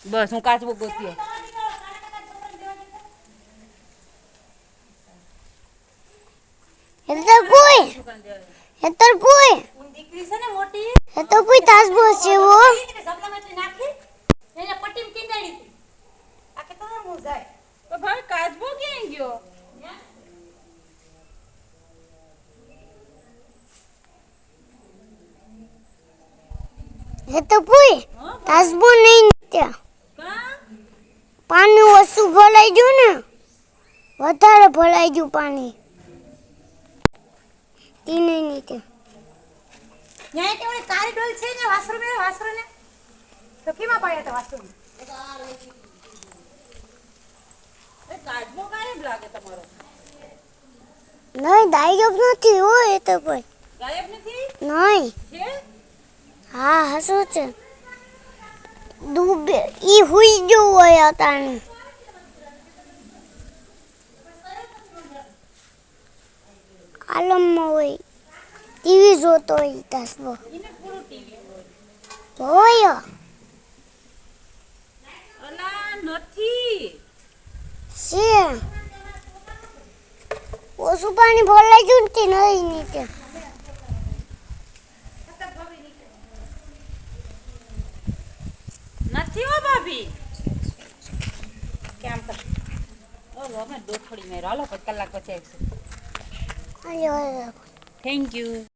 બસ હું કાચબો ગોત્યો. દીકરી છે ને મોટી તો કોઈ તાસબો છે વો સપલામાંથી નાખી એને પટ્ટીમ કીંદાડી હતી આ કે તમાર મુ જાય તો ભાઈ કાચબો ક્યાં ગયો એ તો કોઈ તાસબો નહીં ત્યાં પાણી ઓછું ભરાઈ ગયું ને વધારે ભરાઈ ગયું પાણી તીને નીચે ન્યાય કે ઓલી કાળી ડોલ છે ને વાસરો ને તો કેમાં પાડ્યા હતા વાસરો એ કાચબો ગાયબ લાગે તમારો નહીં ગાયબ નથી હોય એ તો કોઈ ગાયબ નથી નહીં છે હા હસું છે ડૂબે ઈ હુઈ ગયું હોય અતાણે આલમમાં હોય ટીવી જોતો હોય તાસબો એને પૂરું ટીવી હોય અલા નથી છે ઓછું પાણી ભરાઈ ગયું ને નહીં નીચે નથી હો ભાભી કેમ કર ઓ અમે દોથડી મેરો હાલો 5 કલાક પછી આવશું અરે થેન્ક યુ